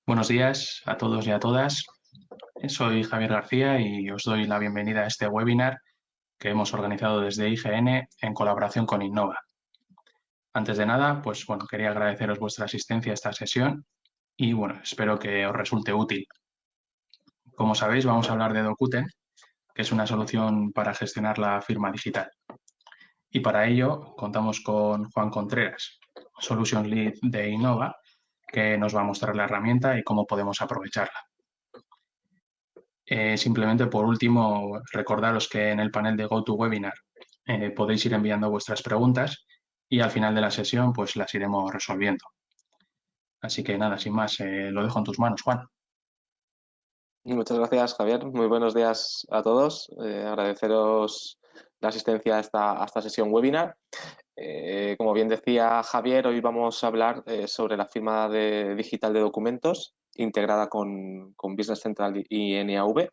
Buenos días a todos y a todas. Soy Javier García y os doy la bienvenida a este webinar que hemos organizado desde IGN en colaboración con Innova. Antes de nada, pues bueno, quería agradeceros vuestra asistencia a esta sesión y bueno, espero que os resulte útil. Como sabéis, vamos a hablar de Dokuten, que es una solución para gestionar la firma digital. Y para ello contamos con Juan Contreras, Solution Lead de Innova, que nos va a mostrar la herramienta y cómo podemos aprovecharla. Simplemente por último, recordaros que en el panel de GoToWebinar podéis ir enviando vuestras preguntas y al final de la sesión pues las iremos resolviendo. Así que nada, sin más, lo dejo en tus manos, Juan. Muchas gracias, Javier. Muy buenos días a todos. Agradeceros la asistencia a esta sesión webinar. Como bien decía Javier, hoy vamos a hablar sobre la firma digital de documentos integrada con Business Central y NAV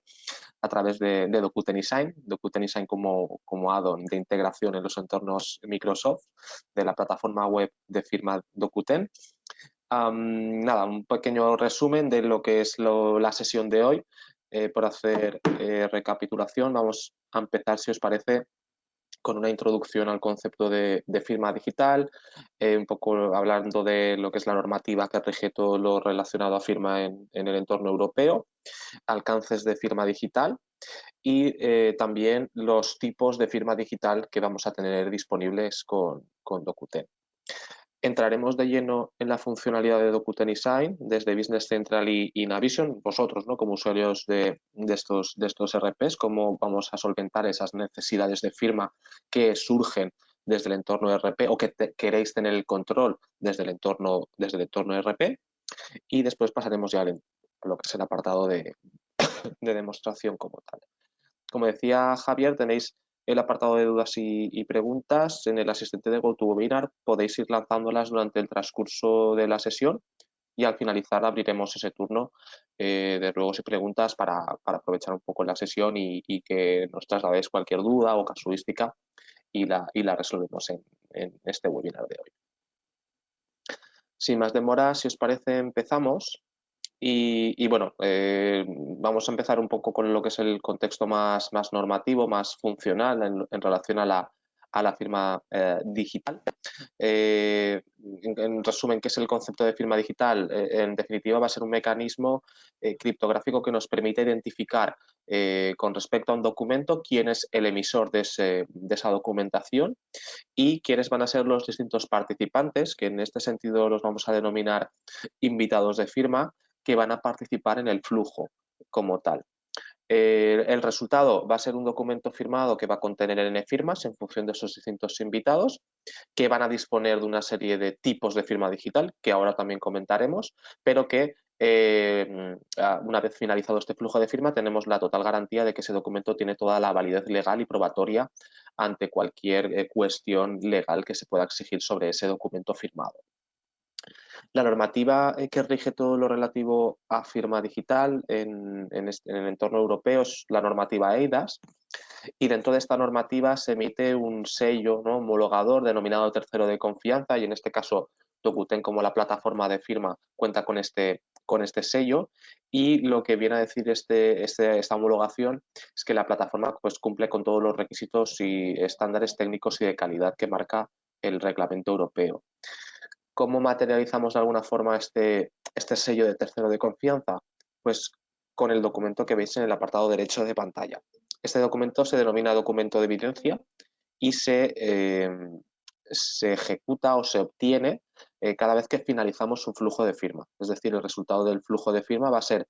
a través de Dokuten eSign. Dokuten eSign como add-on de integración en los entornos Microsoft de la plataforma web de firma Dokuten. Nada, un pequeño resumen de lo que es la sesión de hoy. Por hacer recapitulación, vamos a empezar, si os parece, con una introducción al concepto de firma digital, un poco hablando de lo que es la normativa que rige todo lo relacionado a firma en el entorno europeo, alcances de firma digital y también los tipos de firma digital que vamos a tener disponibles con Dokuten. Entraremos de lleno en la funcionalidad de Dokuten eSign desde Business Central y Navision, vosotros, ¿no?, como usuarios de estos RPs, cómo vamos a solventar esas necesidades de firma que surgen desde el entorno RP o que queréis tener el control desde el entorno RP, y después pasaremos ya a lo que es el apartado de demostración como tal. Como decía Javier, tenéis el apartado de dudas y preguntas en el asistente de GoToWebinar. Podéis ir lanzándolas durante el transcurso de la sesión y al finalizar abriremos ese turno de ruegos y preguntas para aprovechar un poco la sesión y que nos trasladéis cualquier duda o casuística y la resolvemos en este webinar de hoy. Sin más demora, si os parece, empezamos. Y bueno, vamos a empezar un poco con lo que es el contexto más normativo, más funcional en relación a la firma digital. En resumen, ¿qué es el concepto de firma digital? En definitiva, va a ser un mecanismo criptográfico que nos permite identificar con respecto a un documento quién es el emisor de esa documentación y quiénes van a ser los distintos participantes, que en este sentido los vamos a denominar invitados de firma, que van a participar en el flujo como tal. El resultado va a ser un documento firmado que va a contener N firmas en función de esos distintos invitados, que van a disponer de una serie de tipos de firma digital, que ahora también comentaremos, pero que una vez finalizado este flujo de firma tenemos la total garantía de que ese documento tiene toda la validez legal y probatoria ante cualquier cuestión legal que se pueda exigir sobre ese documento firmado. La normativa que rige todo lo relativo a firma digital en el entorno europeo es la normativa eIDAS, y dentro de esta normativa se emite un sello, ¿no?, homologador denominado tercero de confianza, y en este caso Dokuten, como la plataforma de firma, cuenta con este sello, y lo que viene a decir esta homologación es que la plataforma pues cumple con todos los requisitos y estándares técnicos y de calidad que marca el reglamento europeo. ¿Cómo materializamos de alguna forma este sello de tercero de confianza? Pues con el documento que veis en el apartado derecho de pantalla. Este documento se denomina documento de evidencia y se ejecuta o se obtiene cada vez que finalizamos un flujo de firma. Es decir, el resultado del flujo de firma va a ser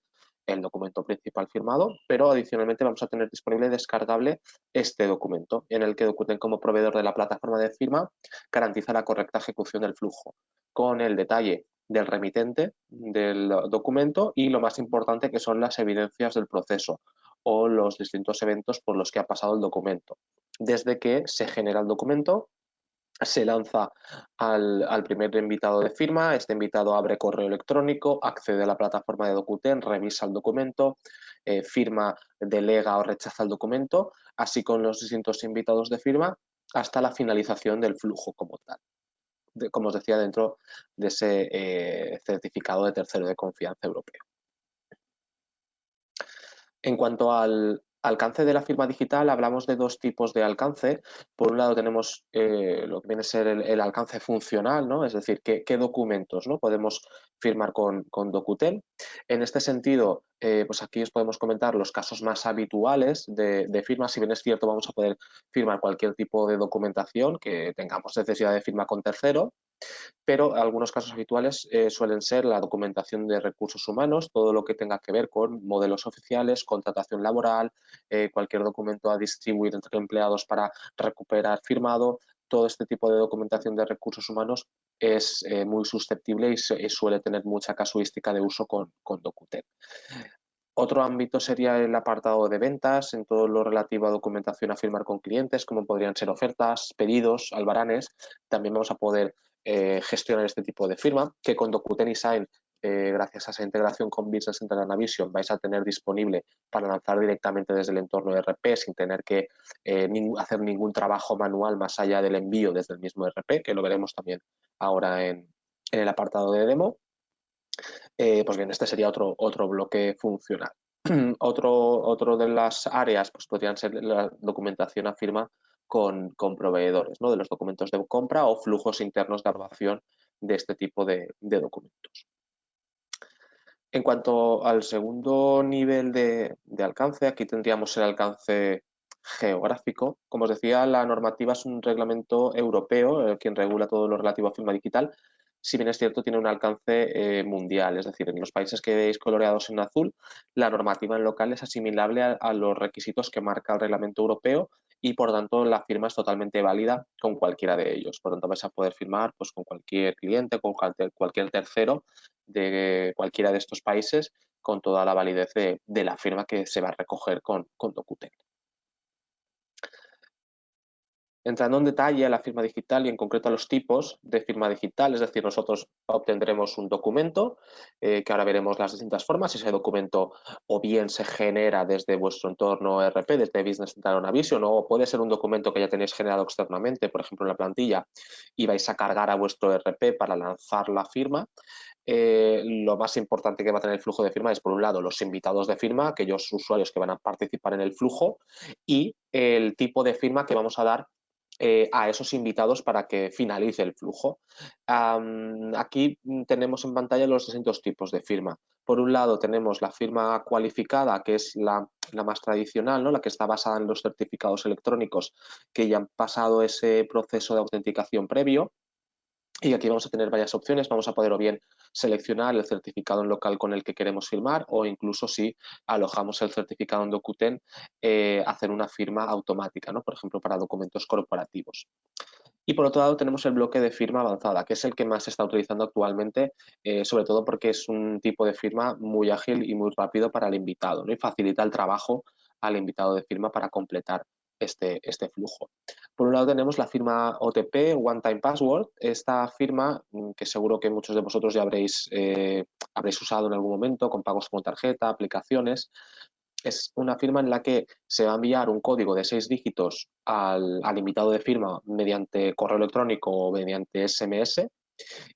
el documento principal firmado, pero adicionalmente vamos a tener disponible y descargable este documento, en el que Dokuten, como proveedor de la plataforma de firma, garantiza la correcta ejecución del flujo, con el detalle del remitente del documento y lo más importante, que son las evidencias del proceso o los distintos eventos por los que ha pasado el documento. Desde que se genera el documento, se lanza al primer invitado de firma. Este invitado abre correo electrónico, accede a la plataforma de Dokuten, revisa el documento, firma, delega o rechaza el documento, así con los distintos invitados de firma, hasta la finalización del flujo como tal. como os decía, dentro de ese certificado de tercero de confianza europeo. En cuanto al alcance de la firma digital, hablamos de dos tipos de alcance. Por un lado tenemos lo que viene a ser el alcance funcional, ¿no? Es decir, qué documentos, ¿no?, podemos firmar con Docutel. En este sentido, pues aquí os podemos comentar los casos más habituales de firma. Si bien es cierto, vamos a poder firmar cualquier tipo de documentación que tengamos necesidad de firma con tercero, pero algunos casos habituales suelen ser la documentación de recursos humanos, todo lo que tenga que ver con modelos oficiales, contratación laboral, cualquier documento a distribuir entre empleados para recuperar firmado. Todo este tipo de documentación de recursos humanos es muy susceptible y suele tener mucha casuística de uso con Docutel. Otro ámbito sería el apartado de ventas, en todo lo relativo a documentación a firmar con clientes, como podrían ser ofertas, pedidos, albaranes. También vamos a poder gestionar este tipo de firma, que con Docutel y Sign, gracias a esa integración con Business Central Navision, vais a tener disponible para lanzar directamente desde el entorno ERP sin tener que hacer ningún trabajo manual más allá del envío desde el mismo ERP, que lo veremos también ahora en el apartado de demo. Pues bien, este sería otro bloque funcional. Otro de las áreas pues podrían ser la documentación a firma con proveedores, ¿no?, de los documentos de compra o flujos internos de aprobación de este tipo de documentos. En cuanto al segundo nivel de alcance, aquí tendríamos el alcance geográfico. Como os decía, la normativa es un reglamento europeo, quien regula todo lo relativo a firma digital. Si bien es cierto, tiene un alcance mundial, es decir, en los países que veis coloreados en azul, la normativa en local es asimilable a los requisitos que marca el reglamento europeo y, por tanto, la firma es totalmente válida con cualquiera de ellos. Por tanto, vais a poder firmar pues, con cualquier cliente, con cualquier tercero de cualquiera de estos países, con toda la validez de la firma que se va a recoger con Docutel. Entrando en detalle a la firma digital y en concreto a los tipos de firma digital, es decir, nosotros obtendremos un documento, que ahora veremos las distintas formas. Ese documento o bien se genera desde vuestro entorno ERP, desde Business Central o Navision, o puede ser un documento que ya tenéis generado externamente, por ejemplo en la plantilla, y vais a cargar a vuestro ERP para lanzar la firma. Lo más importante que va a tener el flujo de firma es, por un lado, los invitados de firma, aquellos usuarios que van a participar en el flujo, y el tipo de firma que vamos a dar a esos invitados para que finalice el flujo. Aquí tenemos en pantalla los distintos tipos de firma. Por un lado tenemos la firma cualificada, que es la más tradicional, ¿no?, la que está basada en los certificados electrónicos que ya han pasado ese proceso de autenticación previo. Y aquí vamos a tener varias opciones. Vamos a poder o bien seleccionar el certificado en local con el que queremos firmar, o incluso, si alojamos el certificado en Docutel, hacer una firma automática, ¿no?, por ejemplo, para documentos corporativos. Y por otro lado tenemos el bloque de firma avanzada, que es el que más se está utilizando actualmente, sobre todo porque es un tipo de firma muy ágil y muy rápido para el invitado, ¿no?, y facilita el trabajo al invitado de firma para completar este flujo. Por un lado tenemos la firma OTP, One Time Password. Esta firma, que seguro que muchos de vosotros ya habréis usado en algún momento con pagos con tarjeta, aplicaciones, es una firma en la que se va a enviar un código de 6 dígitos al invitado de firma mediante correo electrónico o mediante SMS,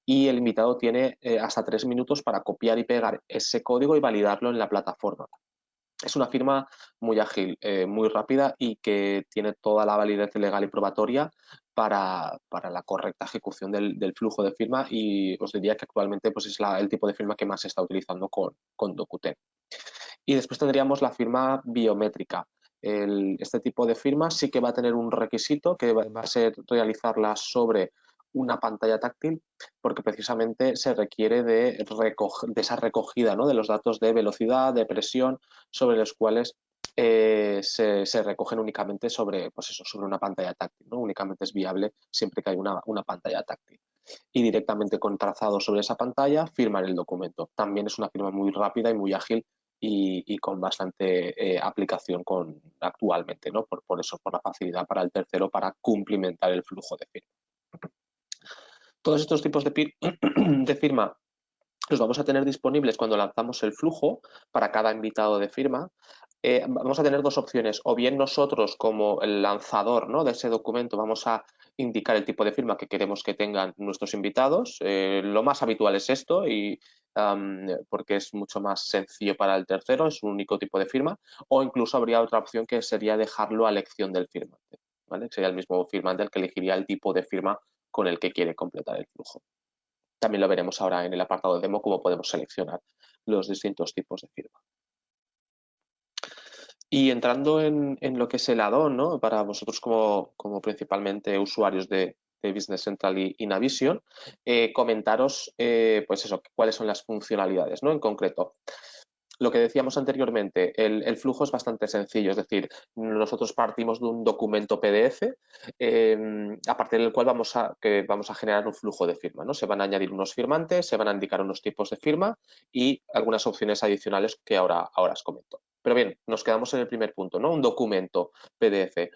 y el invitado tiene hasta 3 minutos para copiar y pegar ese código y validarlo en la plataforma. Es una firma muy ágil, muy rápida, y que tiene toda la validez legal y probatoria para la correcta ejecución del flujo de firma, y os diría que actualmente pues, es el tipo de firma que más se está utilizando con Docutel. Y después tendríamos la firma biométrica. Este tipo de firma sí que va a tener un requisito, que va a ser realizarla sobre una pantalla táctil, porque precisamente se requiere de esa recogida, ¿no?, de los datos de velocidad, de presión, sobre los cuales se recogen únicamente sobre, pues eso, sobre una pantalla táctil, ¿no? Únicamente es viable siempre que hay una pantalla táctil. Y directamente con trazado sobre esa pantalla firmar el documento. También es una firma muy rápida y muy ágil, y con bastante aplicación actualmente, ¿no? Por eso, por la facilidad para el tercero para cumplimentar el flujo de firma. Todos estos tipos de firma los vamos a tener disponibles cuando lanzamos el flujo para cada invitado de firma. Vamos a tener dos opciones: o bien nosotros, como el lanzador, ¿no?, de ese documento, vamos a indicar el tipo de firma que queremos que tengan nuestros invitados. Lo más habitual es esto porque es mucho más sencillo para el tercero, es un único tipo de firma, o incluso habría otra opción que sería dejarlo a elección del firmante, ¿vale? Sería el mismo firmante el que elegiría el tipo de firma con el que quiere completar el flujo. También lo veremos ahora en el apartado de demo, cómo podemos seleccionar los distintos tipos de firma. Y entrando en lo que es el add-on, ¿no? Para vosotros como principalmente usuarios de Business Central y Navision, comentaros pues eso, cuáles son las funcionalidades, ¿no? En concreto, lo que decíamos anteriormente, el flujo es bastante sencillo, es decir, nosotros partimos de un documento PDF a partir del cual vamos a generar un flujo de firma, ¿no? Se van a añadir unos firmantes, se van a indicar unos tipos de firma y algunas opciones adicionales que ahora os comento. Pero bien, nos quedamos en el primer punto, ¿no? Un documento PDF.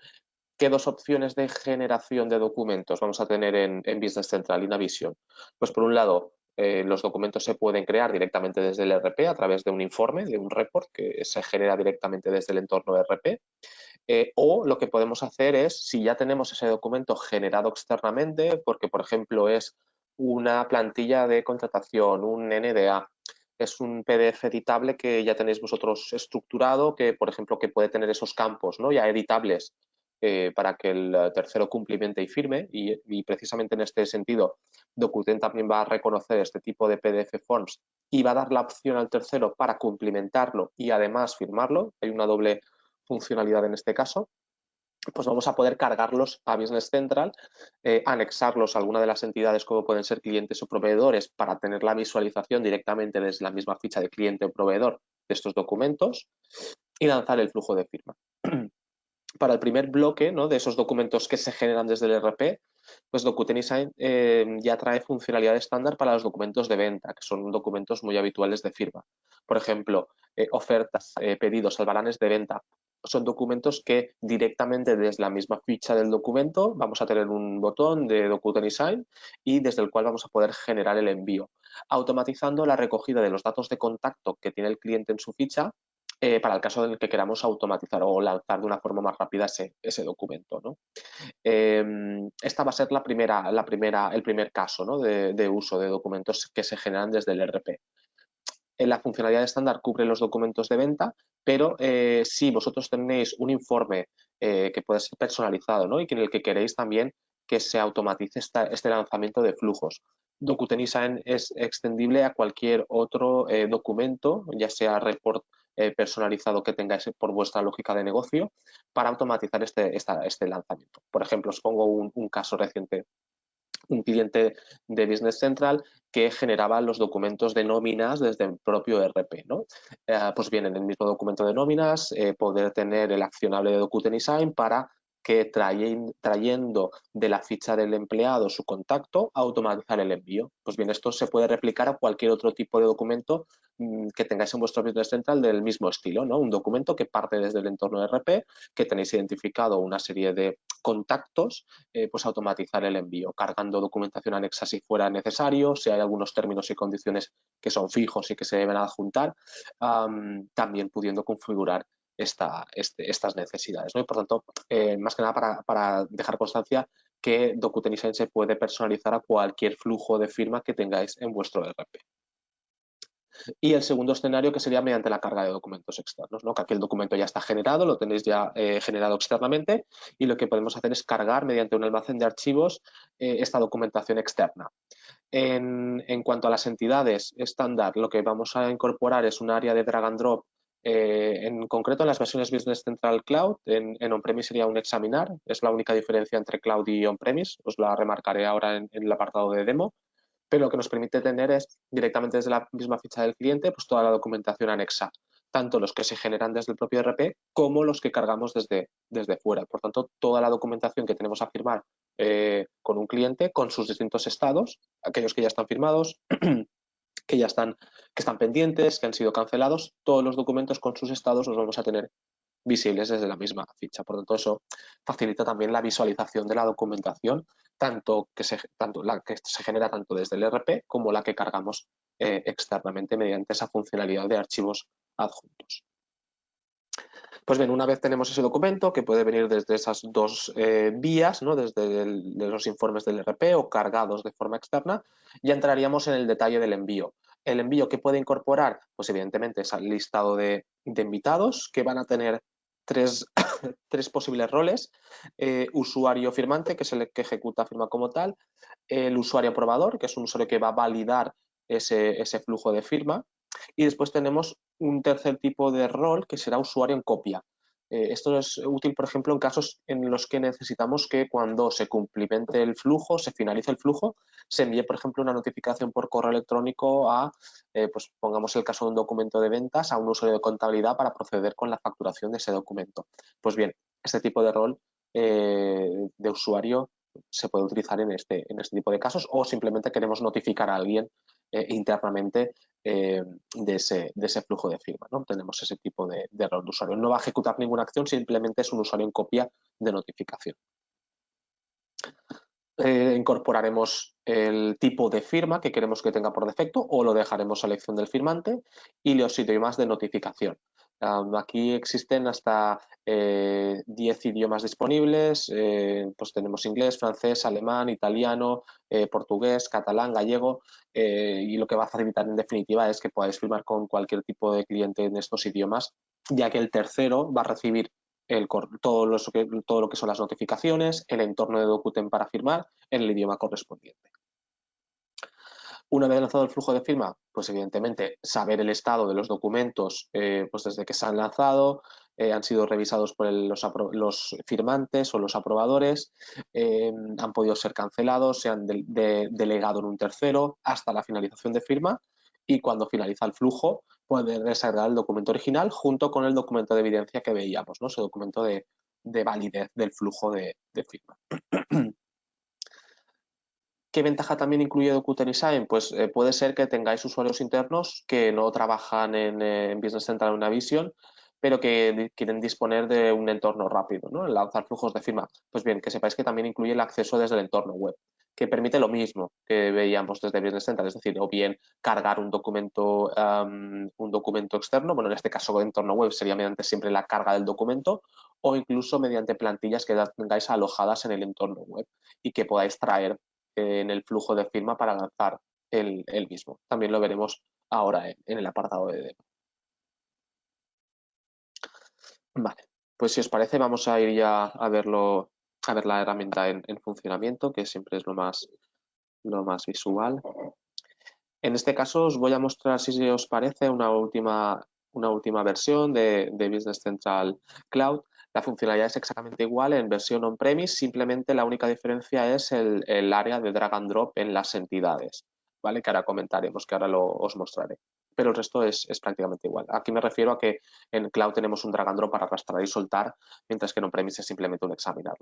¿Qué dos opciones de generación de documentos vamos a tener en Business Central y Navision? Pues por un lado, los documentos se pueden crear directamente desde el ERP a través de un informe, de un report que se genera directamente desde el entorno ERP. O lo que podemos hacer es, si ya tenemos ese documento generado externamente, porque por ejemplo es una plantilla de contratación, un NDA, es un PDF editable que ya tenéis vosotros estructurado, que por ejemplo que puede tener esos campos, ¿no? Ya editables para que el tercero cumplimente y firme, y precisamente en este sentido Dokuten también va a reconocer este tipo de PDF forms y va a dar la opción al tercero para cumplimentarlo y además firmarlo. Hay una doble funcionalidad en este caso. Pues vamos a poder cargarlos a Business Central, anexarlos a alguna de las entidades como pueden ser clientes o proveedores para tener la visualización directamente desde la misma ficha de cliente o proveedor de estos documentos y lanzar el flujo de firma. Para el primer bloque, ¿no?, de esos documentos que se generan desde el ERP, pues Dokuten Design ya trae funcionalidad estándar para los documentos de venta, que son documentos muy habituales de firma. Por ejemplo, ofertas, pedidos, albaranes de venta. Son documentos que directamente desde la misma ficha del documento vamos a tener un botón de Dokuten Design y desde el cual vamos a poder generar el envío, automatizando la recogida de los datos de contacto que tiene el cliente en su ficha para el caso en el que queramos automatizar o lanzar de una forma más rápida ese documento, ¿no? Esta va a ser el primer caso, ¿no?, de uso de documentos que se generan desde el ERP. La funcionalidad estándar cubre los documentos de venta, pero si vosotros tenéis un informe que puede ser personalizado, ¿no?, y en el que queréis también que se automatice este lanzamiento de flujos, Dokuten Design es extendible a cualquier otro documento, ya sea report personalizado que tengáis por vuestra lógica de negocio, para automatizar este lanzamiento. Por ejemplo, os pongo un caso reciente. Un cliente de Business Central que generaba los documentos de nóminas desde el propio ERP, ¿no? Pues bien, en el mismo documento de nóminas poder tener el accionable de Dokuten Design para que trayendo de la ficha del empleado su contacto, automatizar el envío. Pues bien, esto se puede replicar a cualquier otro tipo de documento que tengáis en vuestro Business Central del mismo estilo, ¿no? Un documento que parte desde el entorno ERP, que tenéis identificado una serie de contactos, pues automatizar el envío, cargando documentación anexa si fuera necesario, si hay algunos términos y condiciones que son fijos y que se deben adjuntar, también pudiendo configurar estas necesidades, ¿no? Y por tanto, más que nada para dejar constancia que Dokuten Design se puede personalizar a cualquier flujo de firma que tengáis en vuestro ERP. Y el segundo escenario que sería mediante la carga de documentos externos, ¿no?, que aquí el documento ya está generado, lo tenéis ya generado externamente y lo que podemos hacer es cargar mediante un almacén de archivos esta documentación externa. En cuanto a las entidades estándar, lo que vamos a incorporar es un área de drag and drop, en concreto en las versiones Business Central Cloud, en on-premise sería un examinar, es la única diferencia entre cloud y on-premise, os la remarcaré ahora en el apartado de demo, pero lo que nos permite tener es directamente desde la misma ficha del cliente pues toda la documentación anexa, tanto los que se generan desde el propio ERP como los que cargamos desde fuera. Por tanto, toda la documentación que tenemos a firmar con un cliente, con sus distintos estados, aquellos que ya están firmados, que están pendientes, que han sido cancelados, todos los documentos con sus estados los vamos a tener visibles desde la misma ficha. Por lo tanto, eso facilita también la visualización de la documentación, tanto la que se genera tanto desde el ERP como la que cargamos externamente mediante esa funcionalidad de archivos adjuntos. Pues bien, una vez tenemos ese documento, que puede venir desde esas dos vías, ¿no? Desde de los informes del RP o cargados de forma externa, ya entraríamos en el detalle del envío. El envío que puede incorporar, pues evidentemente es el listado de invitados, que van a tener tres, tres posibles roles: usuario firmante, que es el que ejecuta firma como tal; el usuario aprobador, que es un usuario que va a validar ese flujo de firma; y después tenemos un tercer tipo de rol, que será usuario en copia. Esto es útil, por ejemplo, en casos en los que necesitamos que cuando se cumplimente el flujo, se finalice el flujo, se envíe, por ejemplo, una notificación por correo electrónico a, pues pongamos el caso de un documento de ventas, a un usuario de contabilidad para proceder con la facturación de ese documento. Pues bien, este tipo de rol de usuario se puede utilizar en este tipo de casos, o simplemente queremos notificar a alguien internamente de ese flujo de firma, ¿no? Tenemos ese tipo de rol de usuario. No va a ejecutar ninguna acción, simplemente es un usuario en copia de notificación. Incorporaremos el tipo de firma que queremos que tenga por defecto, o lo dejaremos a elección del firmante, y los idiomas de notificación. Aquí existen hasta 10 idiomas disponibles, pues tenemos inglés, francés, alemán, italiano, portugués, catalán, gallego, y lo que va a facilitar en definitiva es que podáis firmar con cualquier tipo de cliente en estos idiomas, ya que el tercero va a recibir todo lo que son las notificaciones, el entorno de Dokuten para firmar en el idioma correspondiente. Una vez lanzado el flujo de firma, pues evidentemente saber el estado de los documentos, pues desde que se han lanzado, han sido revisados por los firmantes o los aprobadores, han podido ser cancelados, se han delegado en un tercero hasta la finalización de firma, y cuando finaliza el flujo puede desagregar el documento original junto con el documento de evidencia que veíamos, ¿no? Ese documento de validez del flujo de firma. ¿Qué ventaja también incluye Dokuten Sign? Pues puede ser que tengáis usuarios internos que no trabajan en Business Central o Navision, pero que quieren disponer de un entorno rápido, ¿no? El lanzar flujos de firma. Pues bien, que sepáis que también incluye el acceso desde el entorno web, que permite lo mismo que veíamos desde Business Central, es decir, o bien cargar un documento externo, bueno, en este caso el entorno web sería mediante siempre la carga del documento, o incluso mediante plantillas que tengáis alojadas en el entorno web y que podáis traer en el flujo de firma para lanzar el mismo. También lo veremos ahora en el apartado de demo. Vale, pues si os parece vamos a ir ya a verlo, a ver la herramienta en funcionamiento, que siempre es lo más visual. En este caso os voy a mostrar, si os parece, una última versión de Business Central Cloud. La funcionalidad es exactamente igual en versión on-premise, simplemente la única diferencia es el área de drag and drop en las entidades, ¿vale? Que ahora comentaremos, que ahora os mostraré. Pero el resto es prácticamente igual. Aquí me refiero a que en Cloud tenemos un drag and drop para arrastrar y soltar, mientras que en on-premise es simplemente un examinar.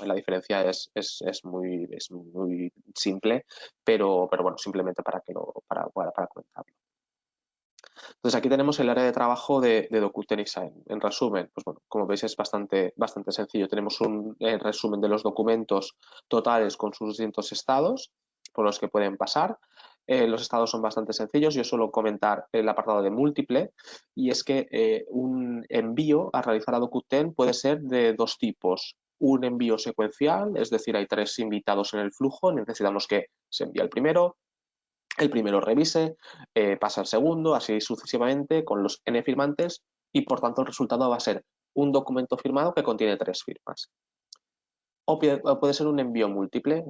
La diferencia es muy simple, pero bueno, simplemente para comentarlo. Entonces aquí tenemos el área de trabajo de Dokuten Design. En resumen, pues bueno, como veis es bastante sencillo. Tenemos un resumen de los documentos totales con sus distintos estados por los que pueden pasar. Los estados son bastante sencillos. Yo suelo comentar el apartado de múltiple, y es que un envío a realizar a Dokuten puede ser de dos tipos. Un envío secuencial, es decir, hay 3 invitados en el flujo, necesitamos que se envíe el primero revise, pasa al segundo, así sucesivamente con los n firmantes, y por tanto el resultado va a ser un documento firmado que contiene 3 firmas. O puede ser un envío múltiple.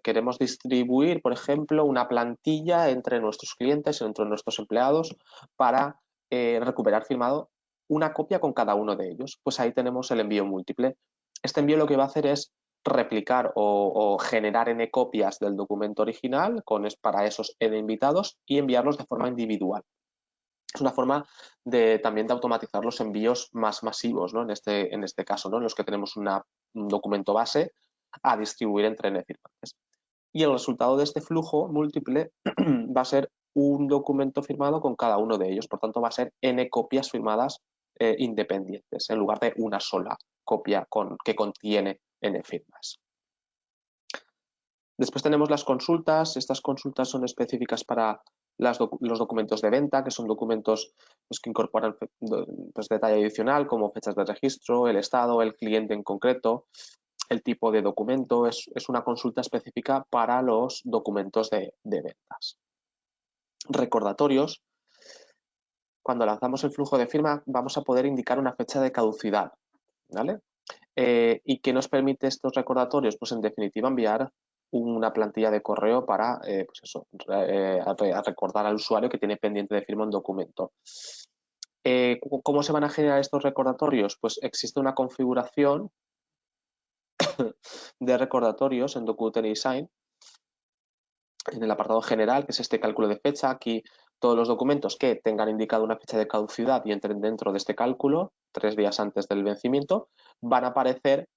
Queremos distribuir, por ejemplo, una plantilla entre nuestros clientes, entre nuestros empleados, para recuperar firmado una copia con cada uno de ellos. Pues ahí tenemos el envío múltiple. Este envío lo que va a hacer es replicar o generar n copias del documento original para esos n invitados, y enviarlos de forma individual. Es una forma también de automatizar los envíos más masivos, ¿no? En este caso, ¿no? En los que tenemos un documento base a distribuir entre n firmantes. Y el resultado de este flujo múltiple va a ser un documento firmado con cada uno de ellos. Por tanto, va a ser n copias firmadas independientes, en lugar de una sola copia que contiene n firmas. Después tenemos las consultas. Estas consultas son específicas para los documentos de venta, que son documentos pues, que incorporan pues, detalle adicional como fechas de registro, el estado, el cliente en concreto, el tipo de documento. Es una consulta específica para los documentos de ventas. Recordatorios. Cuando lanzamos el flujo de firma vamos a poder indicar una fecha de caducidad, ¿vale? ¿Y qué nos permite estos recordatorios? Pues en definitiva enviar una plantilla de correo para pues eso, a recordar al usuario que tiene pendiente de firma un documento. ¿Cómo se van a generar estos recordatorios? Pues existe una configuración de recordatorios en Dokuten eSign en el apartado general, que es este cálculo de fecha. Aquí todos los documentos que tengan indicado una fecha de caducidad y entren dentro de este cálculo 3 días antes del vencimiento van a aparecer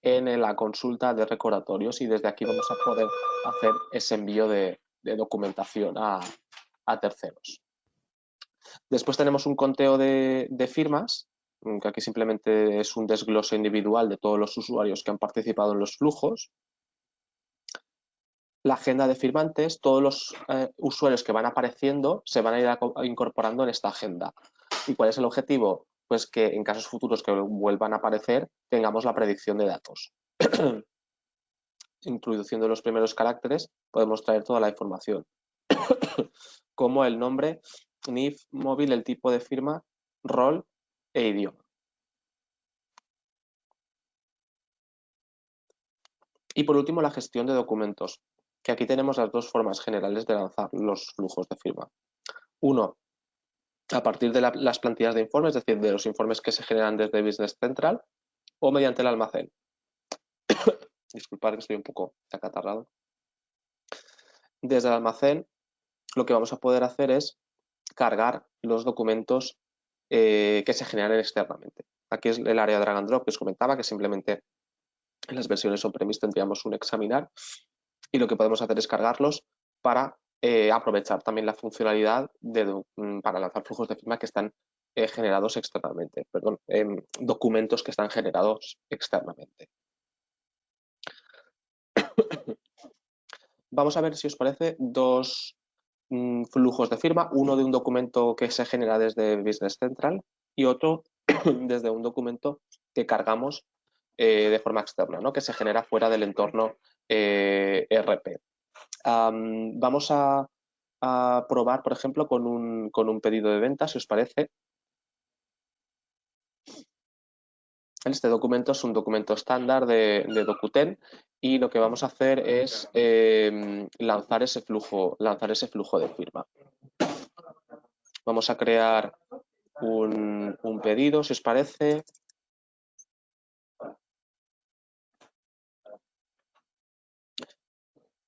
en la consulta de recordatorios y desde aquí vamos a poder hacer ese envío de documentación a terceros. Después tenemos un conteo de firmas, que aquí simplemente es un desglose individual de todos los usuarios que han participado en los flujos. La agenda de firmantes, todos los usuarios que van apareciendo se van a ir incorporando en esta agenda. ¿Y cuál es el objetivo? Pues que en casos futuros que vuelvan a aparecer tengamos la predicción de datos. Introduciendo los primeros caracteres podemos traer toda la información, como el nombre, NIF, móvil, el tipo de firma, rol e idioma. Y por último, la gestión de documentos, que aquí tenemos las dos formas generales de lanzar los flujos de firma. Uno, a partir de las plantillas de informes, es decir, de los informes que se generan desde Business Central, o mediante el almacén. Disculpad que estoy un poco acatarrado. Desde el almacén, lo que vamos a poder hacer es cargar los documentos que se generan externamente. Aquí es el área de drag and drop que os comentaba, que simplemente en las versiones on-premise tendríamos un examinar y lo que podemos hacer es cargarlos para aprovechar también la funcionalidad para lanzar flujos de firma que están generados externamente, perdón, documentos que están generados externamente. Vamos a ver, si os parece, dos flujos de firma, uno de un documento que se genera desde Business Central y otro desde un documento que cargamos de forma externa, ¿no? Que se genera fuera del entorno ERP. Vamos a probar, por ejemplo, con un pedido de venta, si os parece. Este documento es un documento estándar de Dokuten y lo que vamos a hacer es lanzar ese flujo de firma. Vamos a crear un pedido, si os parece.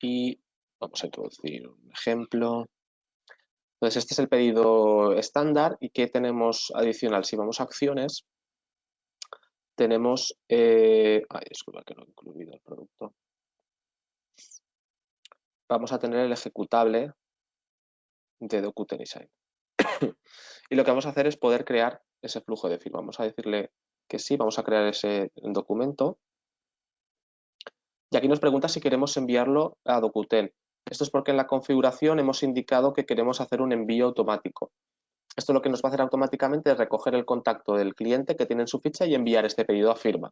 Y vamos a introducir un ejemplo. Entonces, este es el pedido estándar. ¿Y qué tenemos adicional? Si vamos a acciones, tenemos... disculpa que no he incluido el producto. Vamos a tener el ejecutable de Dokuten eSign. Y lo que vamos a hacer es poder crear ese flujo de firma. Vamos a decirle que sí, vamos a crear ese documento. Y aquí nos pregunta si queremos enviarlo a Dokuten. Esto es porque en la configuración hemos indicado que queremos hacer un envío automático. Esto lo que nos va a hacer automáticamente es recoger el contacto del cliente que tiene en su ficha y enviar este pedido a firma.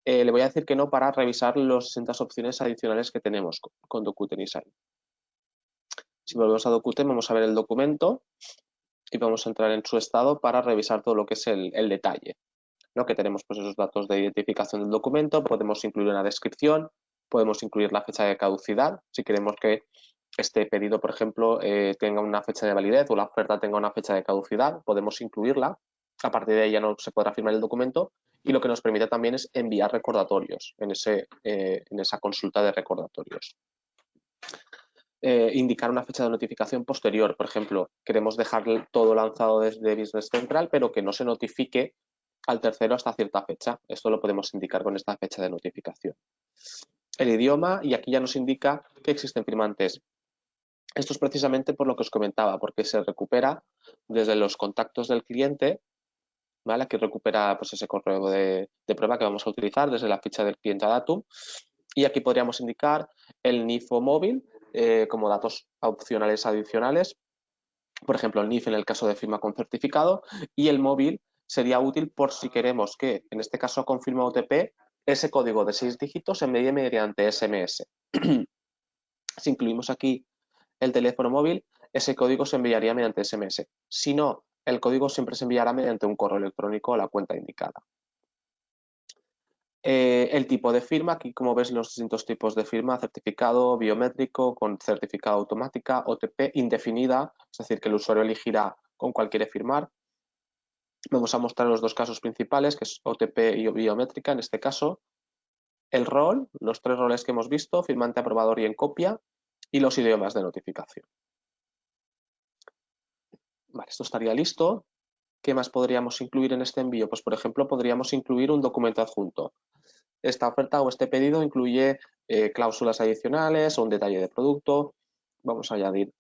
Le voy a decir que no para revisar las 60 opciones adicionales que tenemos con Dokuten eSign. Si volvemos a Dokuten, vamos a ver el documento y vamos a entrar en su estado para revisar todo lo que es el detalle. ¿No? Que tenemos pues, esos datos de identificación del documento, podemos incluir una descripción, podemos incluir la fecha de caducidad, si queremos que este pedido, por ejemplo, tenga una fecha de validez o la oferta tenga una fecha de caducidad, podemos incluirla. A partir de ahí ya no se podrá firmar el documento y lo que nos permite también es enviar recordatorios en esa consulta de recordatorios. Indicar una fecha de notificación posterior. Por ejemplo, queremos dejar todo lanzado desde Business Central, pero que no se notifique al tercero hasta cierta fecha. Esto lo podemos indicar con esta fecha de notificación. El idioma, y aquí ya nos indica que existen firmantes. Esto es precisamente por lo que os comentaba, porque se recupera desde los contactos del cliente, ¿vale? Aquí recupera pues, ese correo de prueba que vamos a utilizar desde la ficha del cliente a datum. Y aquí podríamos indicar el NIF móvil como datos opcionales adicionales. Por ejemplo, el NIF en el caso de firma con certificado, y el móvil sería útil por si queremos que, en este caso, confirma OTP, ese código de 6 dígitos se envíe mediante SMS. Si incluimos aquí el teléfono móvil, ese código se enviaría mediante SMS. Si no, el código siempre se enviará mediante un correo electrónico a la cuenta indicada. El tipo de firma, aquí como ves los distintos tipos de firma: certificado, biométrico, con certificado automática, OTP, indefinida, es decir, que el usuario elegirá con cuál quiere firmar. Vamos a mostrar los dos casos principales, que es OTP y biométrica en este caso. El rol, los 3 roles que hemos visto: firmante, aprobador y en copia, y los idiomas de notificación. Vale, esto estaría listo. ¿Qué más podríamos incluir en este envío? Pues, por ejemplo, podríamos incluir un documento adjunto. Esta oferta o este pedido incluye cláusulas adicionales o un detalle de producto. Vamos a añadir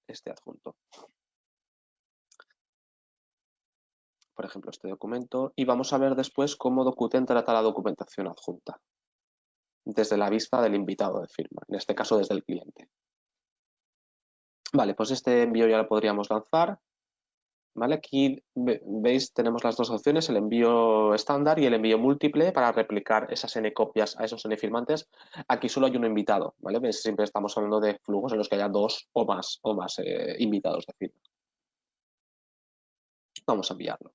este adjunto. Por ejemplo, este documento. Y vamos a ver después cómo Docuten trata la documentación adjunta, desde la vista del invitado de firma, en este caso desde el cliente. Vale, pues este envío ya lo podríamos lanzar. ¿Vale? Aquí veis, tenemos las dos opciones: el envío estándar y el envío múltiple para replicar esas n copias a esos n firmantes. Aquí solo hay un invitado, ¿vale? ¿Ves? Siempre estamos hablando de flujos en los que haya 2 o más invitados de firma. Vamos a enviarlo.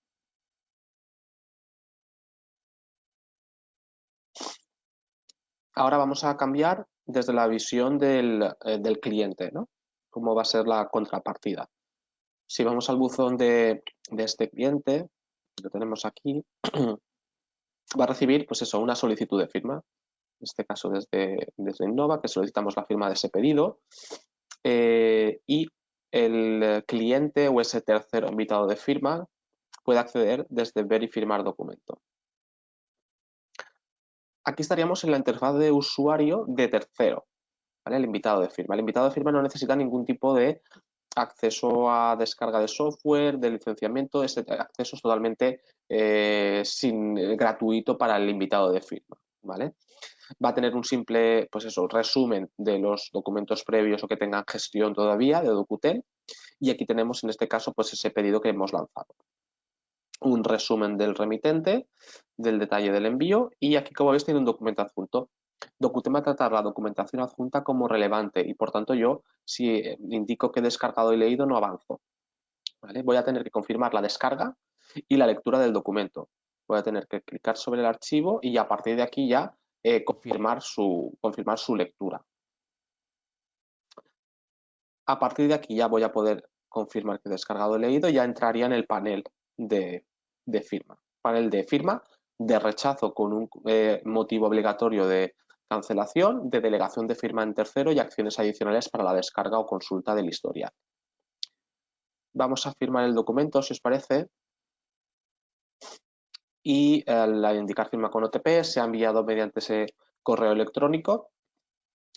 Ahora vamos a cambiar desde la visión del cliente, ¿no? Cómo va a ser la contrapartida. Si vamos al buzón de este cliente, lo tenemos aquí, va a recibir, pues eso, una solicitud de firma. En este caso desde Innova, que solicitamos la firma de ese pedido, y el cliente o ese tercero invitado de firma puede acceder desde ver y firmar documento. Aquí estaríamos en la interfaz de usuario de tercero, ¿vale? El invitado de firma. El invitado de firma no necesita ningún tipo de acceso a descarga de software, de licenciamiento. Este acceso es totalmente gratuito para el invitado de firma, ¿vale? Va a tener un simple, pues eso, resumen de los documentos previos o que tengan gestión todavía de Docuten, y aquí tenemos en este caso pues ese pedido que hemos lanzado. Un resumen del remitente, del detalle del envío, y aquí, como veis, tiene un documento adjunto. Docuten va a tratar la documentación adjunta como relevante y, por tanto, yo, si indico que he descargado y leído, no avanzo, ¿vale? Voy a tener que confirmar la descarga y la lectura del documento. Voy a tener que clicar sobre el archivo y a partir de aquí ya confirmar su lectura. A partir de aquí ya voy a poder confirmar que he descargado y leído, y ya entraría en el panel de firma. Panel de firma, de rechazo con un motivo obligatorio de cancelación, de delegación de firma en tercero y acciones adicionales para la descarga o consulta del historial. Vamos a firmar el documento, si os parece, y al indicar firma con OTP se ha enviado mediante ese correo electrónico,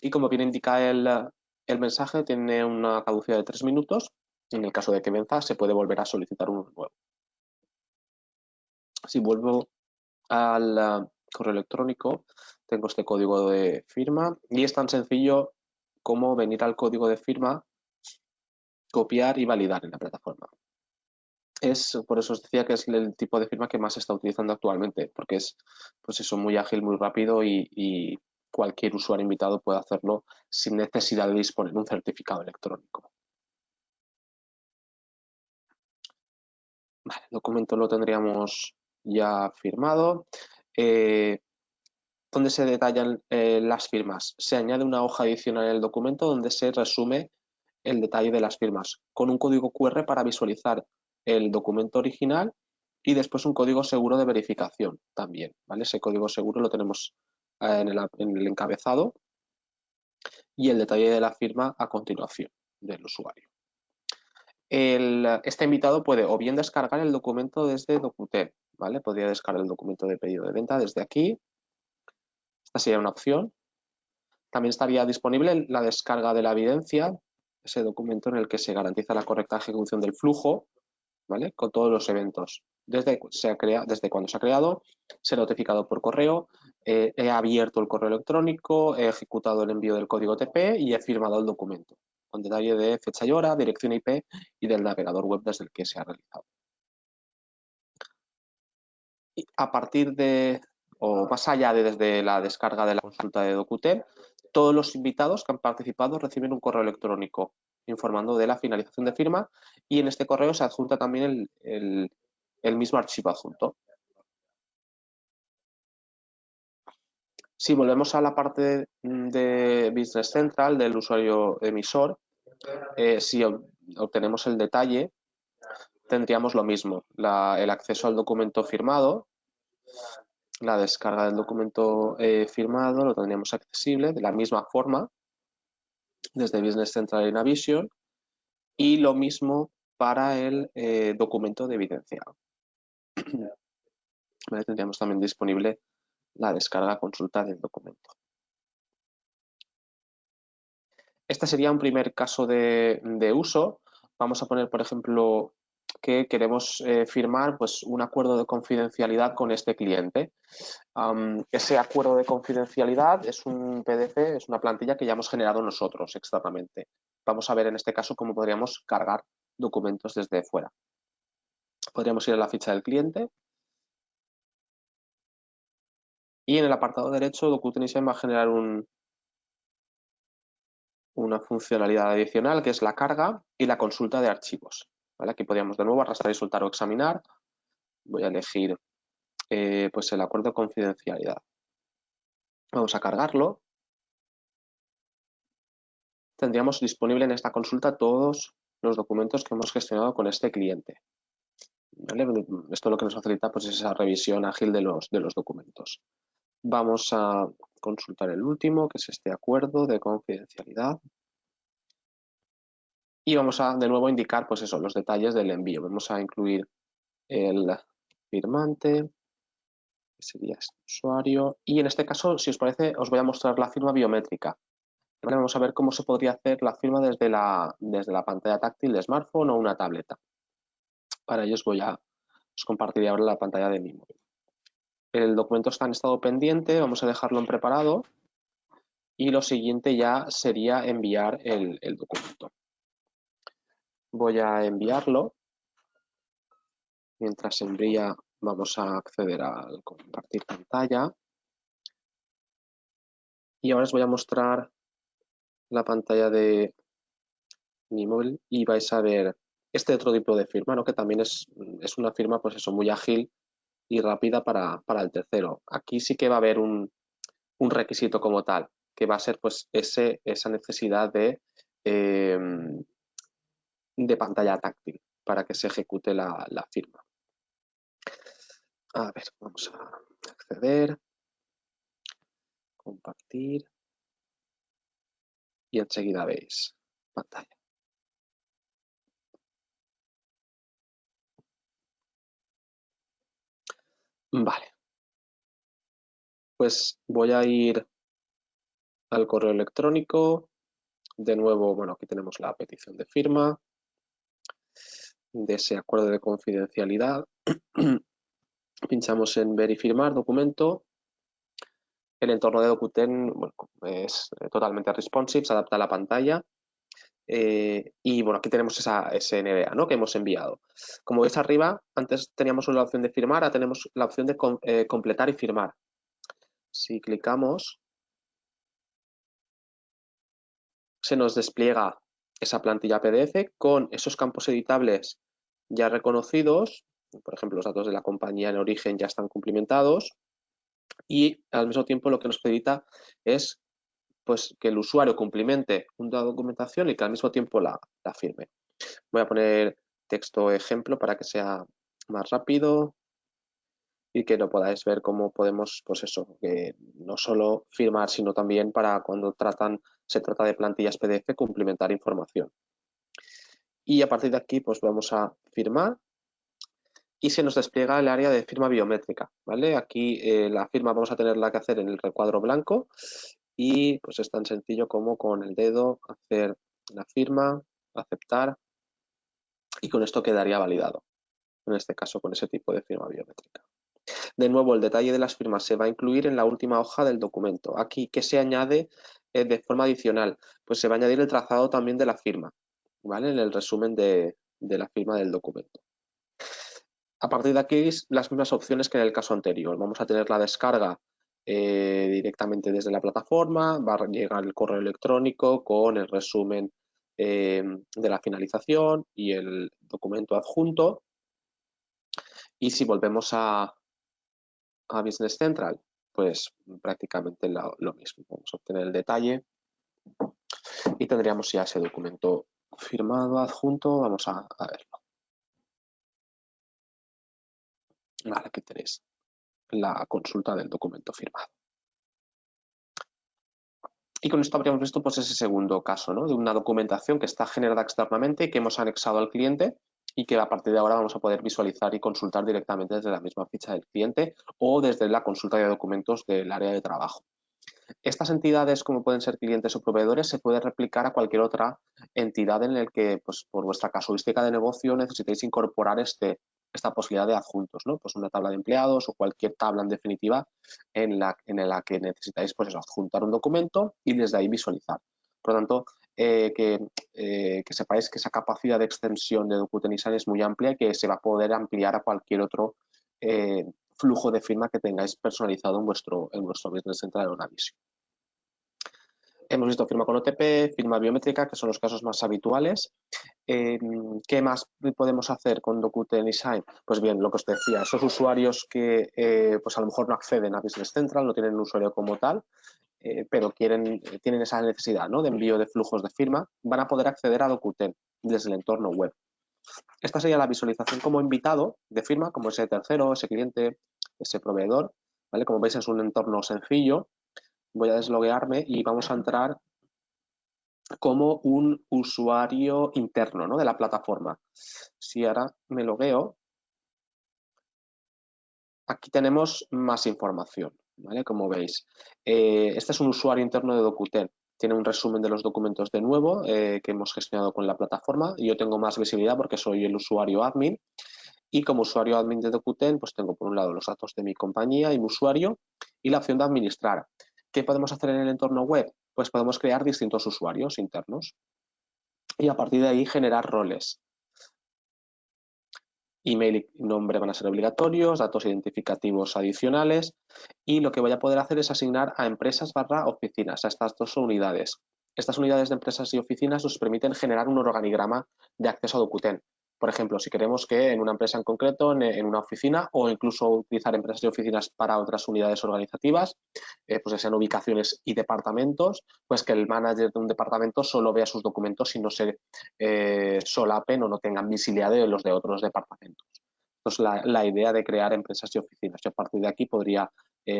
y como bien indica el mensaje, tiene una caducidad de 3 minutos. En el caso de que venza, se puede volver a solicitar uno nuevo. Si vuelvo al correo electrónico, tengo este código de firma y es tan sencillo como venir al código de firma, copiar y validar en la plataforma. Por eso os decía que es el tipo de firma que más se está utilizando actualmente, porque es, pues eso, muy ágil, muy rápido, y cualquier usuario invitado puede hacerlo sin necesidad de disponer de un certificado electrónico. Vale, el documento lo tendríamos ya firmado. ¿Dónde se detallan las firmas? Se añade una hoja adicional en el documento donde se resume el detalle de las firmas, con un código QR para visualizar el documento original, y después un código seguro de verificación también, ¿vale? Ese código seguro lo tenemos en el encabezado, y el detalle de la firma a continuación del usuario. Este invitado puede o bien descargar el documento desde Docuten, ¿vale? Podría descargar el documento de pedido de venta desde aquí. Esta sería una opción. También estaría disponible la descarga de la evidencia, ese documento en el que se garantiza la correcta ejecución del flujo, ¿vale? Con todos los eventos. Desde cuando se ha creado, ser notificado por correo, he abierto el correo electrónico, he ejecutado el envío del código OTP y he firmado el documento, con detalle de fecha y hora, dirección IP y del navegador web desde el que se ha realizado. Y a partir de, o más allá de desde la descarga de la consulta de Docutel, todos los invitados que han participado reciben un correo electrónico informando de la finalización de firma y en este correo se adjunta también el mismo archivo adjunto. Si volvemos a la parte de Business Central del usuario emisor, si obtenemos el detalle, tendríamos lo mismo, el acceso al documento firmado, la descarga del documento firmado lo tendríamos accesible de la misma forma desde Business Central y Navision y lo mismo para el documento de evidenciado. ¿Vale? Tendríamos también disponible la descarga consulta del documento. Este sería un primer caso de uso. Vamos a poner, por ejemplo, que queremos firmar pues, un acuerdo de confidencialidad con este cliente. Ese acuerdo de confidencialidad es un PDF, es una plantilla que ya hemos generado nosotros externamente. Vamos a ver en este caso cómo podríamos cargar documentos desde fuera. Podríamos ir a la ficha del cliente y en el apartado derecho DocuTension va a generar una funcionalidad adicional que es la carga y la consulta de archivos. ¿Vale? Aquí podríamos de nuevo arrastrar y soltar o examinar. Voy a elegir pues el acuerdo de confidencialidad. Vamos a cargarlo. Tendríamos disponible en esta consulta todos los documentos que hemos gestionado con este cliente. ¿Vale? Esto lo que nos facilita pues, es esa revisión ágil de los documentos. Vamos a consultar el último, que es este acuerdo de confidencialidad. Y vamos a de nuevo indicar pues eso, los detalles del envío. Vamos a incluir el firmante, que sería este usuario. Y en este caso, si os parece, os voy a mostrar la firma biométrica. ¿Vale? Vamos a ver cómo se podría hacer la firma desde la pantalla táctil de smartphone o una tableta. Para ello os compartiré ahora la pantalla de mi móvil. El documento está en estado pendiente, vamos a dejarlo en preparado. Y lo siguiente ya sería enviar el documento. Voy a enviarlo. Mientras envía, vamos a acceder al compartir pantalla. Y ahora os voy a mostrar la pantalla de mi móvil y vais a ver este otro tipo de firma, ¿no? Que también es una firma pues eso, muy ágil y rápida para el tercero. Aquí sí que va a haber un requisito como tal, que va a ser pues esa necesidad de pantalla táctil para que se ejecute la firma. A ver, vamos a acceder, compartir y enseguida veis pantalla. Vale. Pues voy a ir al correo electrónico. De nuevo, bueno, aquí tenemos la petición de firma de ese acuerdo de confidencialidad. Pinchamos en ver y firmar documento. El entorno de Dokuten bueno, es totalmente responsive, se adapta a la pantalla. Y bueno, aquí tenemos ese NDA, ¿no? Que hemos enviado. Como veis arriba, antes teníamos la opción de firmar, ahora tenemos la opción de completar y firmar. Si clicamos, se nos despliega esa plantilla PDF con esos campos editables ya reconocidos. Por ejemplo, los datos de la compañía en origen ya están cumplimentados y al mismo tiempo lo que nos facilita es pues, que el usuario cumplimente una documentación y que al mismo tiempo la firme. Voy a poner texto ejemplo para que sea más rápido y que lo podáis ver cómo podemos, pues eso, que no solo firmar, sino también para cuando se trata de plantillas PDF, cumplimentar información. Y a partir de aquí, pues vamos a firmar y se nos despliega el área de firma biométrica, ¿vale? Aquí la firma vamos a tenerla que hacer en el recuadro blanco y pues es tan sencillo como con el dedo hacer la firma, aceptar y con esto quedaría validado, en este caso con ese tipo de firma biométrica. De nuevo, el detalle de las firmas se va a incluir en la última hoja del documento. Aquí, ¿qué se añade de forma adicional? Pues se va a añadir el trazado también de la firma, ¿vale? En el resumen de la firma del documento. A partir de aquí, las mismas opciones que en el caso anterior. Vamos a tener la descarga directamente desde la plataforma, va a llegar el correo electrónico con el resumen de la finalización y el documento adjunto. Y si volvemos a Business Central, pues prácticamente lo mismo. Vamos a obtener el detalle y tendríamos ya ese documento firmado, adjunto. Vamos a verlo. Vale, aquí tenéis la consulta del documento firmado. Y con esto habríamos visto pues ese segundo caso, ¿no? De una documentación que está generada externamente y que hemos anexado al cliente y que a partir de ahora vamos a poder visualizar y consultar directamente desde la misma ficha del cliente o desde la consulta de documentos del área de trabajo. Estas entidades, como pueden ser clientes o proveedores, se puede replicar a cualquier otra entidad en la que, pues, por vuestra casuística de negocio, necesitéis incorporar esta posibilidad de adjuntos, ¿no? Pues una tabla de empleados o cualquier tabla en definitiva en la que necesitáis pues eso, adjuntar un documento y desde ahí visualizar. Por lo tanto, que sepáis que esa capacidad de extensión de Dokuten Design es muy amplia y que se va a poder ampliar a cualquier otro flujo de firma que tengáis personalizado en vuestro Business Central o Navisio. Hemos visto firma con OTP, firma biométrica, que son los casos más habituales. ¿Qué más podemos hacer con Dokuten Design? Pues bien, lo que os decía, esos usuarios que pues a lo mejor no acceden a Business Central, no tienen un usuario como tal, pero tienen esa necesidad, ¿no?, de envío de flujos de firma, van a poder acceder a Dokuten desde el entorno web. Esta sería la visualización como invitado de firma, como ese tercero, ese cliente, ese proveedor, ¿vale? Como veis es un entorno sencillo. Voy a desloguearme y vamos a entrar como un usuario interno, ¿no?, de la plataforma. Si ahora me logueo, aquí tenemos más información, ¿vale? Como veis, este es un usuario interno de Dokuten. Tiene un resumen de los documentos de nuevo que hemos gestionado con la plataforma y yo tengo más visibilidad porque soy el usuario admin. Y como usuario admin de Dokuten, pues tengo por un lado los datos de mi compañía y mi usuario y la opción de administrar. ¿Qué podemos hacer en el entorno web? Pues podemos crear distintos usuarios internos y a partir de ahí generar roles. Email y nombre van a ser obligatorios, datos identificativos adicionales y lo que voy a poder hacer es asignar a empresas / oficinas, a estas dos unidades. Estas unidades de empresas y oficinas nos permiten generar un organigrama de acceso a Dokuten. Por ejemplo, si queremos que en una empresa en concreto, en una oficina o incluso utilizar empresas y oficinas para otras unidades organizativas, pues que sean ubicaciones y departamentos, pues que el manager de un departamento solo vea sus documentos y no se solapen o no tengan visibilidad de los de otros departamentos. Entonces, la idea de crear empresas y oficinas. Yo a partir de aquí podría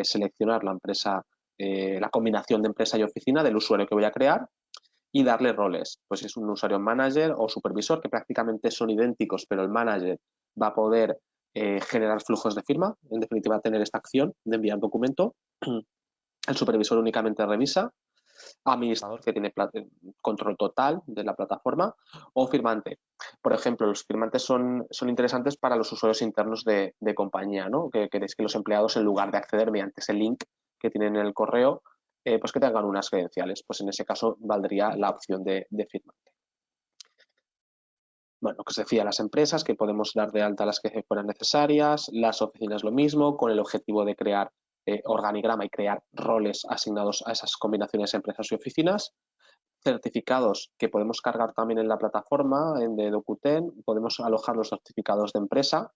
seleccionar la empresa, la combinación de empresa y oficina del usuario que voy a crear y darle roles. Pues es un usuario manager o supervisor, que prácticamente son idénticos, pero el manager va a poder generar flujos de firma, en definitiva tener esta acción de enviar documento. El supervisor únicamente revisa, administrador que tiene control total de la plataforma o firmante. Por ejemplo, los firmantes son interesantes para los usuarios internos de compañía, ¿no? Que queréis que los empleados, en lugar de acceder mediante ese link que tienen en el correo, pues que tengan unas credenciales. Pues en ese caso valdría la opción de firmante. Bueno, lo que os decía, las empresas que podemos dar de alta las que fueran necesarias, las oficinas lo mismo, con el objetivo de crear organigrama y crear roles asignados a esas combinaciones de empresas y oficinas. Certificados que podemos cargar también en la plataforma de Dokuten, podemos alojar los certificados de empresa,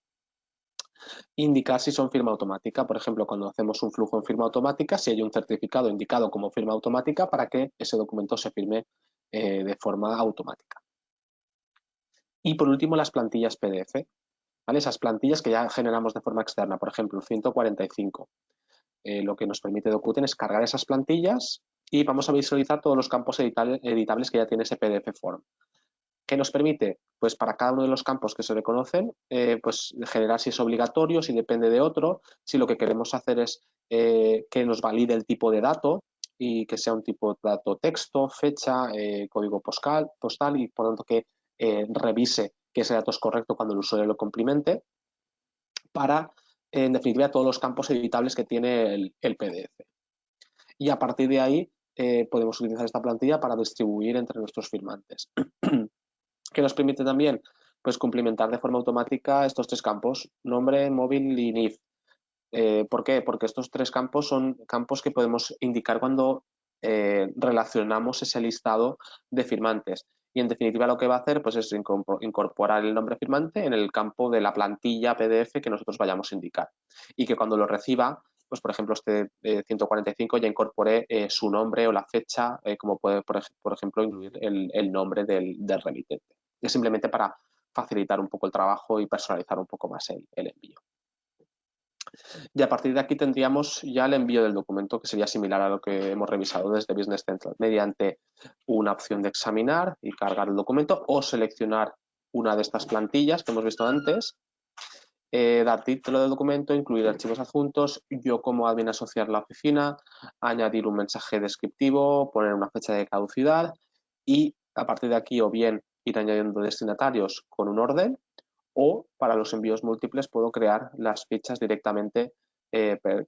indicar si son firma automática, por ejemplo, cuando hacemos un flujo en firma automática, si hay un certificado indicado como firma automática para que ese documento se firme de forma automática. Y por último, las plantillas PDF, ¿vale? Esas plantillas que ya generamos de forma externa, por ejemplo, 145. Lo que nos permite Dokuten es cargar esas plantillas y vamos a visualizar todos los campos editables que ya tiene ese PDF Form. ¿Qué nos permite? Pues para cada uno de los campos que se reconocen, pues generar si es obligatorio, si depende de otro, si lo que queremos hacer es que nos valide el tipo de dato y que sea un tipo de dato texto, fecha, código postal y por lo tanto que revise que ese dato es correcto cuando el usuario lo complemente, para en definitiva, todos los campos editables que tiene el PDF. Y a partir de ahí podemos utilizar esta plantilla para distribuir entre nuestros firmantes. ¿Qué nos permite también? Pues cumplimentar de forma automática estos 3 campos, nombre, móvil y NIF. ¿Por qué? Porque estos 3 campos son campos que podemos indicar cuando relacionamos ese listado de firmantes. Y en definitiva lo que va a hacer pues, es incorporar el nombre firmante en el campo de la plantilla PDF que nosotros vayamos a indicar. Y que cuando lo reciba, pues por ejemplo este 145 ya incorporé su nombre o la fecha, como puede por ejemplo incluir el nombre del remitente. Es simplemente para facilitar un poco el trabajo y personalizar un poco más el envío. Y a partir de aquí tendríamos ya el envío del documento, que sería similar a lo que hemos revisado desde Business Central, mediante una opción de examinar y cargar el documento o seleccionar una de estas plantillas que hemos visto antes, dar título del documento, incluir archivos adjuntos, yo como admin asociar la oficina, añadir un mensaje descriptivo, poner una fecha de caducidad y a partir de aquí o bien ir añadiendo destinatarios con un orden o para los envíos múltiples puedo crear las fichas directamente,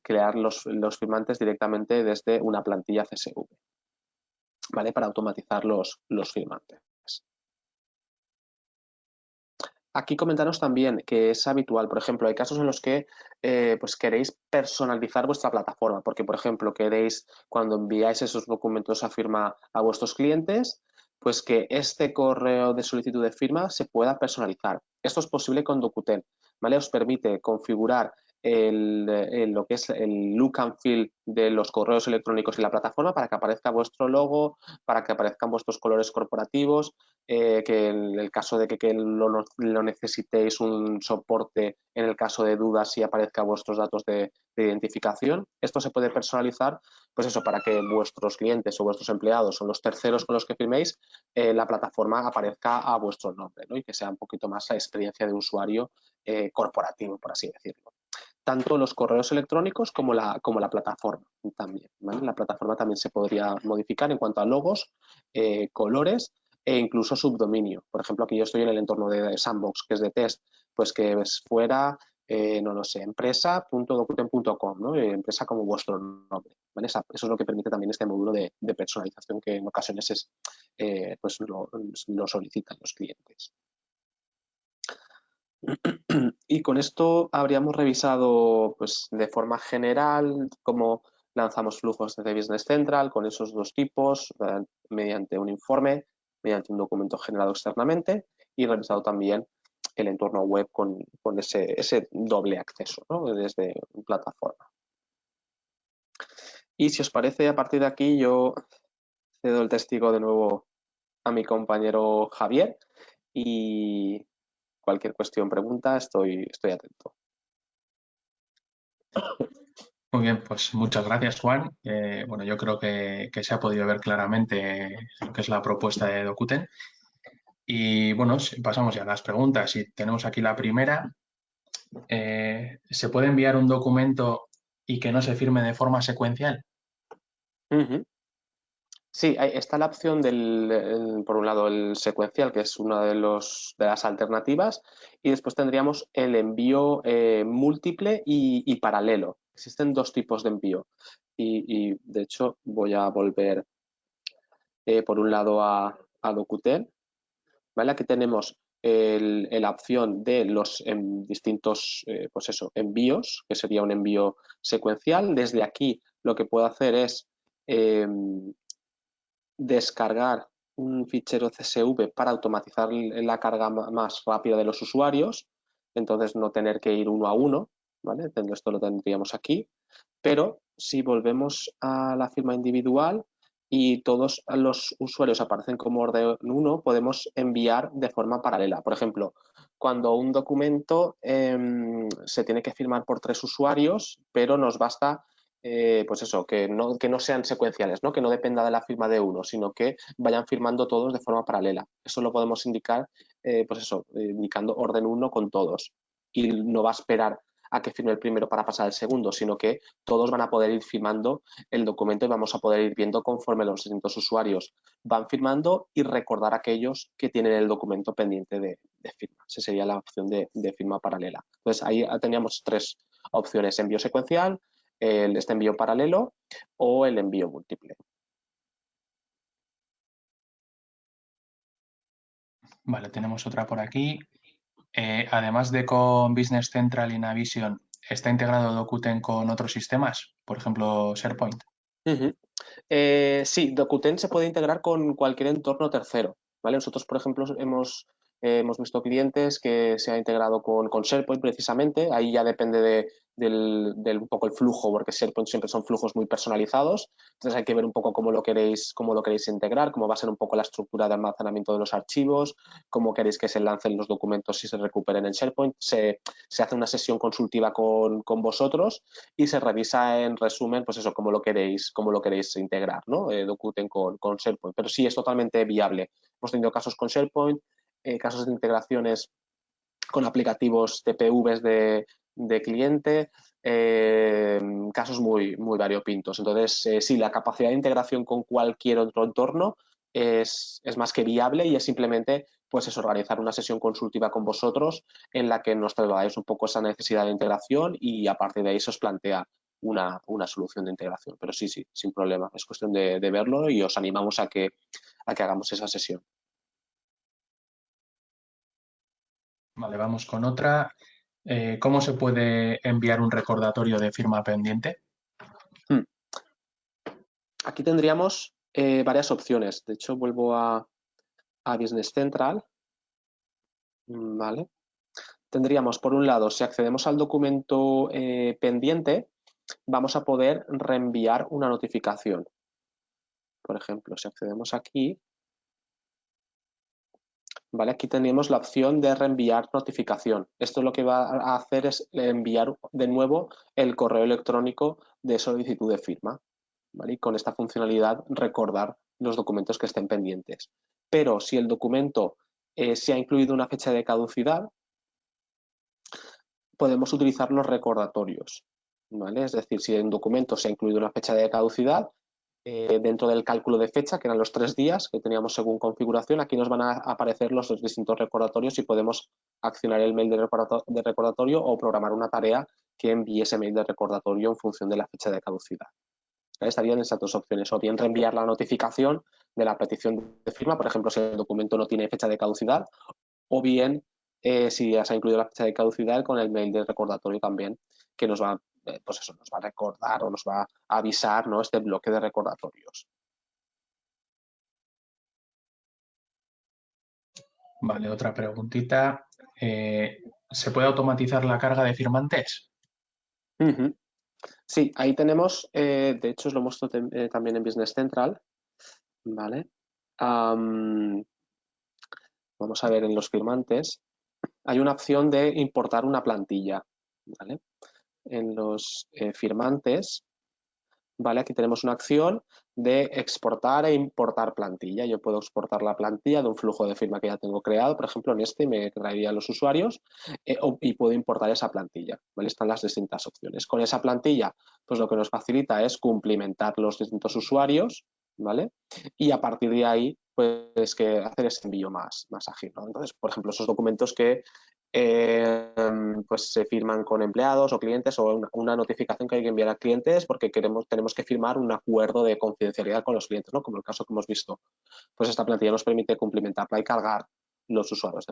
crear los firmantes directamente desde una plantilla CSV, ¿vale? Para automatizar los firmantes. Aquí comentaros también que es habitual, por ejemplo, hay casos en los que pues queréis personalizar vuestra plataforma, porque, por ejemplo, queréis, cuando enviáis esos documentos a firma a vuestros clientes, pues que este correo de solicitud de firma se pueda personalizar. Esto es posible con Dokuten, ¿vale? Os permite configurar lo que es el look and feel de los correos electrónicos y la plataforma para que aparezca vuestro logo, para que aparezcan vuestros colores corporativos, que en el caso de que lo necesitéis un soporte en el caso de dudas y aparezca vuestros datos de identificación. Esto se puede personalizar, pues eso, para que vuestros clientes o vuestros empleados o los terceros con los que firméis, la plataforma aparezca a vuestro nombre, ¿no? Y que sea un poquito más la experiencia de usuario corporativo, por así decirlo. Tanto los correos electrónicos como la plataforma también, ¿vale? La plataforma también se podría modificar en cuanto a logos, colores e incluso subdominio. Por ejemplo, aquí yo estoy en el entorno de Sandbox, que es de test, pues que es fuera, no lo sé, empresa.docuten.com, ¿no? Empresa como vuestro nombre, ¿vale? Eso es lo que permite también este módulo de personalización que en ocasiones es, pues lo solicitan los clientes. Y con esto habríamos revisado pues, de forma general cómo lanzamos flujos desde Business Central con esos 2 tipos, mediante un informe, mediante un documento generado externamente y revisado también el entorno web con ese doble acceso, ¿no? Desde plataforma. Y si os parece, a partir de aquí yo cedo el testigo de nuevo a mi compañero Javier y cualquier cuestión, pregunta, estoy atento. Muy bien, pues muchas gracias, Juan. Bueno, yo creo que se ha podido ver claramente lo que es la propuesta de Dokuten. Y bueno, pasamos ya a las preguntas. Y tenemos aquí la primera. ¿Se puede enviar un documento y que no se firme de forma secuencial? Sí, está la opción por un lado, el secuencial, que es una de las alternativas, y después tendríamos el envío múltiple y paralelo. Existen 2 tipos de envío. Y de hecho, voy a volver por un lado a Dokuten, ¿vale? Aquí tenemos la opción de los distintos pues eso, envíos, que sería un envío secuencial. Desde aquí lo que puedo hacer es descargar un fichero CSV para automatizar la carga más rápida de los usuarios, entonces no tener que ir uno a uno, ¿vale? Esto lo tendríamos aquí, pero si volvemos a la firma individual y todos los usuarios aparecen como orden 1, podemos enviar de forma paralela. Por ejemplo, cuando un documento se tiene que firmar por 3 usuarios, pero nos basta pues eso, que no sean secuenciales, ¿no? Que no dependa de la firma de uno, sino que vayan firmando todos de forma paralela. Eso lo podemos indicar, pues eso, indicando orden 1 con todos. Y no va a esperar a que firme el primero para pasar al segundo, sino que todos van a poder ir firmando el documento y vamos a poder ir viendo conforme los distintos usuarios van firmando y recordar a aquellos que tienen el documento pendiente de firma. Esa sería la opción de firma paralela. Entonces ahí teníamos 3 opciones: envío secuencial, este envío paralelo o el envío múltiple. Vale, tenemos otra por aquí. Además de con Business Central y Navision, ¿está integrado Dokuten con otros sistemas? Por ejemplo, SharePoint. Sí, Dokuten se puede integrar con cualquier entorno tercero, ¿vale? Nosotros, por ejemplo, hemos visto clientes que se ha integrado con SharePoint precisamente. Ahí ya depende del un poco el flujo, porque SharePoint siempre son flujos muy personalizados. Entonces hay que ver un poco cómo lo queréis integrar, cómo va a ser un poco la estructura de almacenamiento de los archivos, cómo queréis que se lancen los documentos y se recuperen en SharePoint. Se hace una sesión consultiva con vosotros y se revisa en resumen, pues eso, cómo lo queréis integrar, ¿no? Dokuten con SharePoint. Pero sí, es totalmente viable. Hemos tenido casos con SharePoint, casos de integraciones con aplicativos TPVs de cliente, casos muy, muy variopintos. Entonces, sí, la capacidad de integración con cualquier otro entorno es más que viable, y es simplemente pues es organizar una sesión consultiva con vosotros en la que nos trasladáis un poco esa necesidad de integración, y a partir de ahí se os plantea una solución de integración. Pero sí, sin problema. Es cuestión de verlo, y os animamos a que hagamos esa sesión. Vale, vamos con otra. ¿Cómo se puede enviar un recordatorio de firma pendiente? Aquí tendríamos varias opciones. De hecho, vuelvo a Business Central. ¿Vale? Tendríamos, por un lado, si accedemos al documento pendiente, vamos a poder reenviar una notificación. Por ejemplo, si accedemos aquí, ¿vale? Aquí tenemos la opción de reenviar notificación. Esto lo que va a hacer es enviar de nuevo el correo electrónico de solicitud de firma, ¿vale? Y con esta funcionalidad recordar los documentos que estén pendientes. Pero si el documento se ha incluido una fecha de caducidad, podemos utilizar los recordatorios, ¿vale? Es decir, si en un documento se ha incluido una fecha de caducidad, dentro del cálculo de fecha, que eran los 3 días que teníamos según configuración, aquí nos van a aparecer los distintos recordatorios, y podemos accionar el mail de recordatorio o programar una tarea que envíe ese mail de recordatorio en función de la fecha de caducidad. Estarían esas dos opciones: o bien reenviar la notificación de la petición de firma, por ejemplo, si el documento no tiene fecha de caducidad, o bien si ya se ha incluido la fecha de caducidad, con el mail de recordatorio también, que nos va, pues eso, nos va a recordar o nos va a avisar, ¿no?, este bloque de recordatorios. Vale, otra preguntita. ¿Se puede automatizar la carga de firmantes? Sí, ahí tenemos, de hecho os lo muestro también en Business Central, ¿vale? Vamos a ver en los firmantes. Hay una opción de importar una plantilla, ¿vale? En los firmantes, ¿vale? Aquí tenemos una acción de exportar e importar plantilla. Yo puedo exportar la plantilla de un flujo de firma que ya tengo creado, por ejemplo, en este me traería los usuarios, y puedo importar esa plantilla, ¿vale? Están las distintas opciones. Con esa plantilla, pues lo que nos facilita es cumplimentar los distintos usuarios, ¿vale? Y a partir de ahí, pues que hacer ese envío más ágil, ¿no? Entonces, por ejemplo, esos documentos que pues se firman con empleados o clientes, o una notificación que hay que enviar a clientes porque tenemos que firmar un acuerdo de confidencialidad con los clientes, ¿no?, como el caso que hemos visto. Pues esta plantilla nos permite cumplimentarla y cargar los usuarios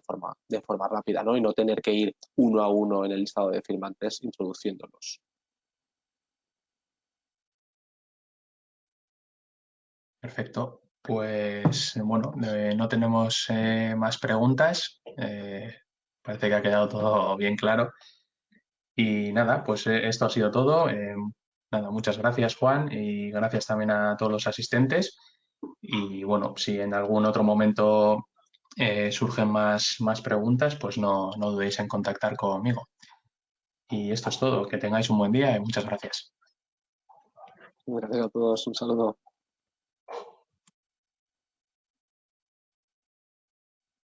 de forma rápida, ¿no?, y no tener que ir uno a uno en el listado de firmantes introduciéndolos. Perfecto. Pues bueno, no tenemos más preguntas. Parece que ha quedado todo bien claro. Y nada, pues esto ha sido todo. Nada, muchas gracias, Juan, y gracias también a todos los asistentes. Y bueno, si en algún otro momento surgen más preguntas, pues no dudéis en contactar conmigo. Y esto es todo. Que tengáis un buen día y muchas gracias. Gracias a todos, un saludo.